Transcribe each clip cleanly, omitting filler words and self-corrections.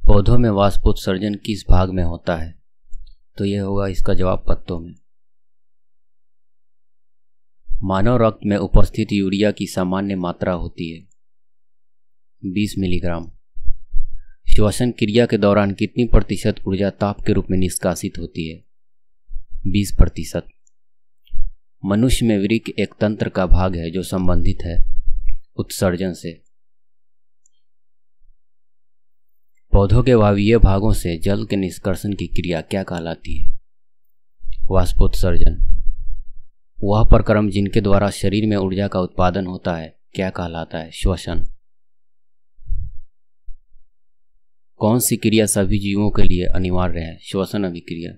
पौधों में वाष्पोत्सर्जन किस भाग में होता है? तो यह होगा इसका जवाब पत्तों में। मानव रक्त में उपस्थित यूरिया की सामान्य मात्रा होती है 20 मिलीग्राम। श्वसन क्रिया के दौरान कितनी प्रतिशत ऊर्जा ताप के रूप में निष्कासित होती है? 20%। मनुष्य में वृक्क एक तंत्र का भाग है जो संबंधित है उत्सर्जन से। पौधों के वायवीय भागों से जल के निष्कर्षण की क्रिया क्या कहलाती है? वाष्पोत्सर्जन। वह प्रक्रम जिनके द्वारा शरीर में ऊर्जा का उत्पादन होता है क्या कहलाता है? श्वसन। कौन सी क्रिया सभी जीवों के लिए अनिवार्य है? श्वसन अभिक्रिया।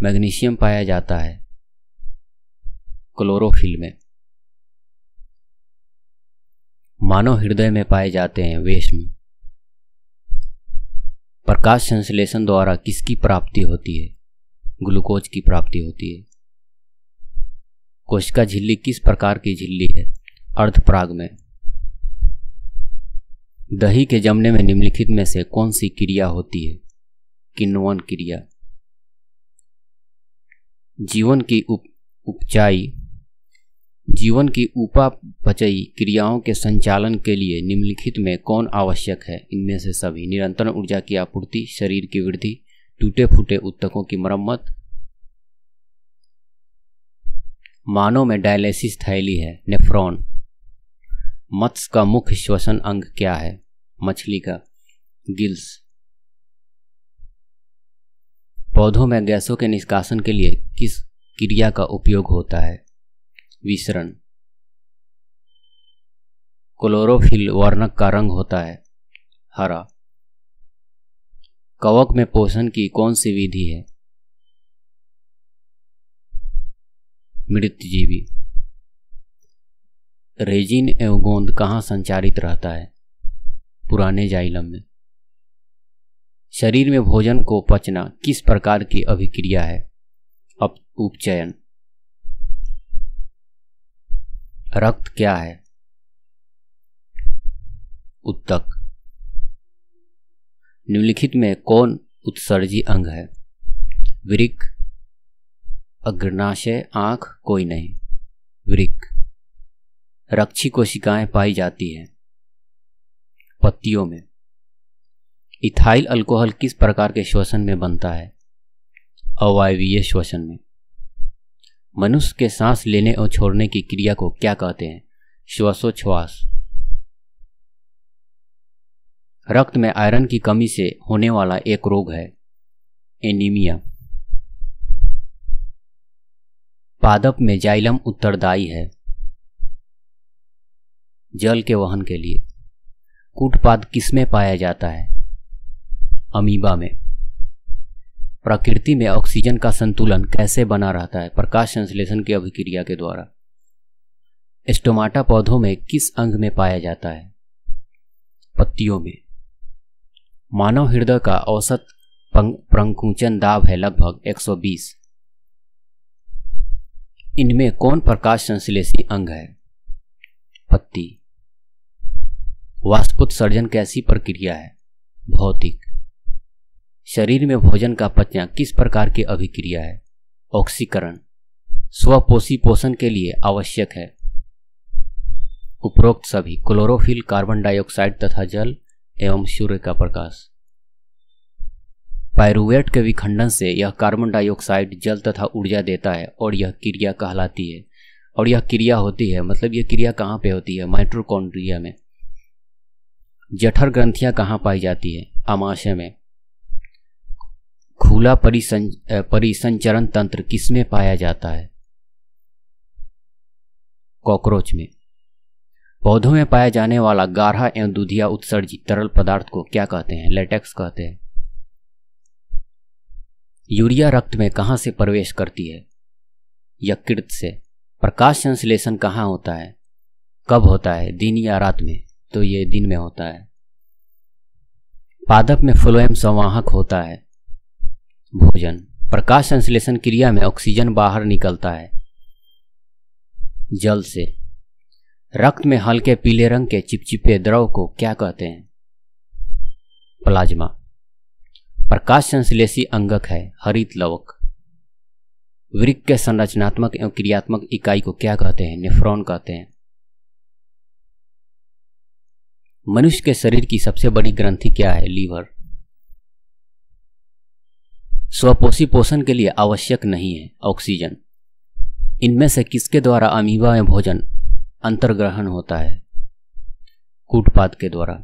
मैग्नीशियम पाया जाता है क्लोरोफिल में। मानव हृदय में पाए जाते हैं वेश्म। प्रकाश संश्लेषण द्वारा किसकी प्राप्ति होती है? ग्लूकोज की प्राप्ति होती है। कोशिका झिल्ली किस प्रकार की झिल्ली है? अर्धपराग में। दही के जमने में निम्नलिखित में से कौन सी क्रिया होती है? किण्वन क्रिया। जीवन की उपापचयी क्रियाओं के संचालन के लिए निम्नलिखित में कौन आवश्यक है? इनमें से सभी। निरंतर ऊर्जा की आपूर्ति, शरीर की वृद्धि, टूटे फूटे ऊतकों की मरम्मत। मानव में डायलिसिस थैली है नेफ्रॉन। मत्स्य का मुख्य श्वसन अंग क्या है? मछली का गिल्स। पौधों में गैसों के निष्कासन के लिए किस क्रिया का उपयोग होता है? विसरण। क्लोरोफिल वर्णक का रंग होता है हरा। कवक में पोषण की कौन सी विधि है? मृतजीवी। रेजिन एवं गोंद कहाँ संचारित रहता है? पुराने जाइलम में। शरीर में भोजन को पचना किस प्रकार की अभिक्रिया है? उपचयन। रक्त क्या है? उत्तक। निम्नलिखित में कौन उत्सर्जी अंग है? वृक्क, अग्रनाशय, आंख, कोई नहीं। वृक्क। रक्षी कोशिकाएं पाई जाती हैं पत्तियों में। इथाइल अल्कोहल किस प्रकार के श्वसन में बनता है? अवायवीय श्वसन में। मनुष्य के सांस लेने और छोड़ने की क्रिया को क्या कहते हैं? श्वासोच्छ्वास। रक्त में आयरन की कमी से होने वाला एक रोग है एनीमिया। पादप में जाइलम उत्तरदायी है जल के वहन के लिए। कूटपाद किसमें पाया जाता है? अमीबा में। प्रकृति में ऑक्सीजन का संतुलन कैसे बना रहता है? प्रकाश संश्लेषण की अभिक्रिया के द्वारा। स्टोमाटा पौधों में किस अंग में पाया जाता है? पत्तियों में। मानव हृदय का औसत प्रंकुचन दाब है लगभग 120। इनमें कौन प्रकाश संश्लेषी अंग है? पत्ती। वाष्पोत्सर्जन कैसी प्रक्रिया है? भौतिक। शरीर में भोजन का पचना किस प्रकार की अभिक्रिया है? ऑक्सीकरण। स्वपोषी पोषण के लिए आवश्यक है उपरोक्त सभी। क्लोरोफिल, कार्बन डाइऑक्साइड तथा जल एवं सूर्य का प्रकाश। पाइरूवेट के विखंडन से यह कार्बन डाइऑक्साइड, जल तथा ऊर्जा देता है और यह क्रिया कहलाती है। और यह क्रिया होती है मतलब यह क्रिया कहाँ पे होती है? माइटोकॉन्ड्रिया में। जठर ग्रंथियां कहाँ पाई जाती है? आमाशय में। खुला परिसंचरण तंत्र किसमें पाया जाता है? कॉकरोच में। पौधों में पाया जाने वाला गाढ़ा एवं दूधिया उत्सर्जित तरल पदार्थ को क्या कहते हैं? लेटेक्स कहते हैं। यूरिया रक्त में कहाँ से प्रवेश करती है? यकृत से। प्रकाश संश्लेषण कहाँ होता है? कब होता है? दिन या रात में? तो ये दिन में होता है। पादप में फ्लोएम संवाहक होता है भोजन। प्रकाश संश्लेषण क्रिया में ऑक्सीजन बाहर निकलता है जल से। रक्त में हल्के पीले रंग के चिपचिपे द्रव को क्या कहते हैं? प्लाज्मा। प्रकाश संश्लेषी अंगक है हरित लवक। वृक्क के संरचनात्मक एवं क्रियात्मक इकाई को क्या कहते हैं? नेफ्रॉन कहते हैं। मनुष्य के शरीर की सबसे बड़ी ग्रंथि क्या है? लीवर। स्वपोषी पोषण के लिए आवश्यक नहीं है ऑक्सीजन। इनमें से किसके द्वारा अमीबा में भोजन अंतर्ग्रहण होता है? कूटपाद के द्वारा।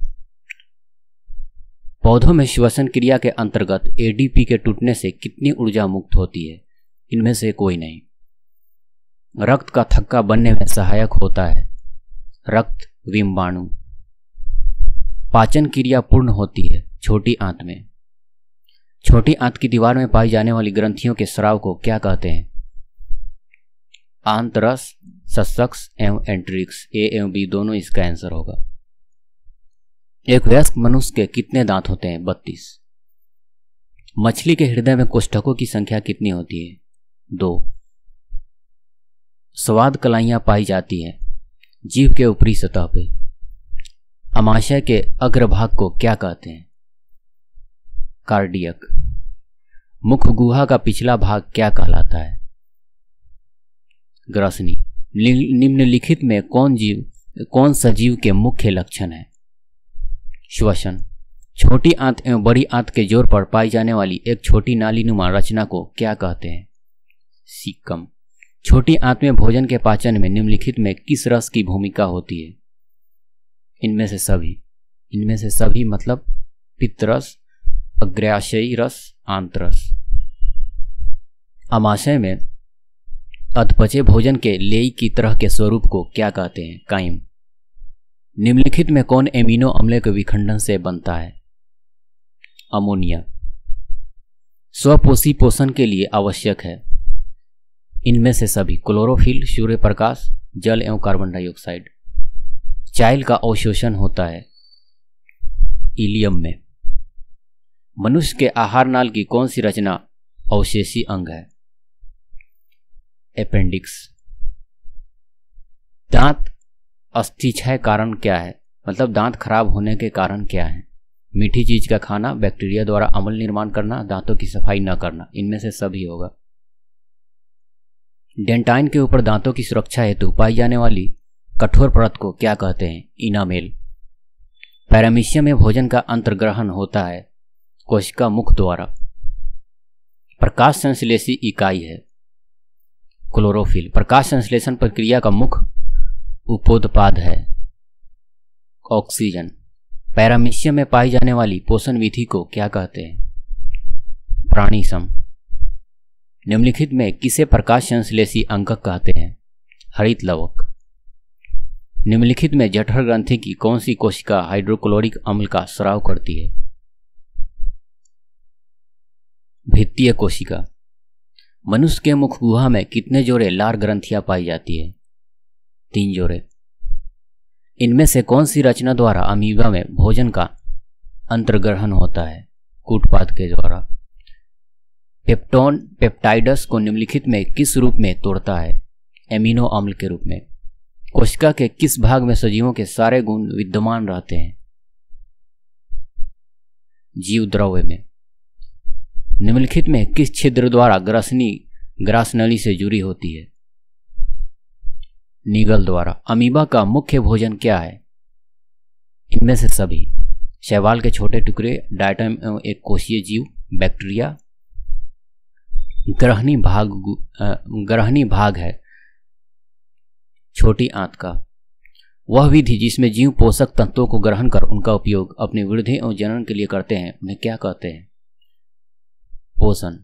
पौधों में श्वसन क्रिया के अंतर्गत एडीपी के टूटने से कितनी ऊर्जा मुक्त होती है? इनमें से कोई नहीं। रक्त का थक्का बनने में सहायक होता है रक्त विम्बाणु। पाचन क्रिया पूर्ण होती है छोटी आंत में। छोटी आंत की दीवार में पाई जाने वाली ग्रंथियों के स्राव को क्या कहते हैं? आंतरस, सस्सक्स एवं एंट्रिक्स। ए एवं बी दोनों इसका आंसर होगा। एक वयस्क मनुष्य के कितने दांत होते हैं? 32। मछली के हृदय में कोष्ठकों की संख्या कितनी होती है? 2। स्वाद कलाइयां पाई जाती हैं जीभ के ऊपरी सतह पे। अमाशय के अग्रभाग को क्या कहते हैं? कार्डियक। मुख गुहा का पिछला भाग क्या कहलाता है? ग्रसनी। निम्नलिखित में कौन सा जीव के मुख्य लक्षण है? श्वसन। छोटी आंत एवं बड़ी आंत के जोर पर पाई जाने वाली एक छोटी नालीनुमा रचना को क्या कहते हैं? सीकम। छोटी आंत में भोजन के पाचन में निम्नलिखित में किस रस की भूमिका होती है? इनमें से सभी मतलब पित्तरस, अग्राशयी रस, आंतरस। अमाशय में अधपचे भोजन के लेई की तरह के स्वरूप को क्या कहते हैं? काइम। निम्नलिखित में कौन एमिनो अम्ल के विखंडन से बनता है? अमोनिया। स्वपोषी पोषण के लिए आवश्यक है इनमें से सभी क्लोरोफिल, सूर्य प्रकाश, जल एवं कार्बन डाइऑक्साइड। चाइल का अवशोषण होता है इलियम में। मनुष्य के आहार नाल की कौन सी रचना अवशेषी अंग है? अपेंडिक्स। दांत अस्थिक्षय कारण क्या है? मतलब दांत खराब होने के कारण क्या है? मीठी चीज का खाना, बैक्टीरिया द्वारा अम्ल निर्माण करना, दांतों की सफाई न करना। इनमें से सभी होगा। डेंटाइन के ऊपर दांतों की सुरक्षा हेतु पाई जाने वाली कठोर परत को क्या कहते हैं? इनामेल। पैरामीशियम में भोजन का अंतर्ग्रहण होता है कोशिका मुख द्वारा। प्रकाश संश्लेषी इकाई है क्लोरोफिल। प्रकाश संश्लेषण प्रक्रिया का मुख्य उपोत्पाद है ऑक्सीजन। पैरामीशियम में पाई जाने वाली पोषण विधि को क्या कहते हैं? प्राणीसम। निम्नलिखित में किसे प्रकाश संश्लेषी अंगक कहते हैं? हरित लवक। निम्नलिखित में जठर ग्रंथि की कौन सी कोशिका हाइड्रोक्लोरिक अम्ल का स्राव करती है? भित्तीय कोशिका। मनुष्य के मुख गुहा में कितने जोड़े लार ग्रंथियां पाई जाती है? 3 जोड़े। इनमें से कौन सी रचना द्वारा अमीबा में भोजन का अंतर्ग्रहण होता है? कूटपाद के द्वारा। पेप्टोन पेप्टाइडस को निम्नलिखित में किस रूप में तोड़ता है? एमिनो अम्ल के रूप में। कोशिका के किस भाग में सजीवों के सारे गुण विद्यमान रहते हैं? जीव द्रव्य में। निम्नलिखित में किस छिद्र द्वारा ग्रसनी ग्रासनली से जुड़ी होती है? निगल द्वारा। अमीबा का मुख्य भोजन क्या है? इनमें से सभी। शैवाल के छोटे टुकड़े, डायटम एवं एक कोशीय जीव, बैक्टीरिया। ग्रहणी भाग है छोटी आंत का वह विधि जिसमें जीव पोषक तत्वों को ग्रहण कर उनका उपयोग अपनी वृद्धि और जनन के लिए करते हैं, उन्हें क्या कहते हैं? पोषण।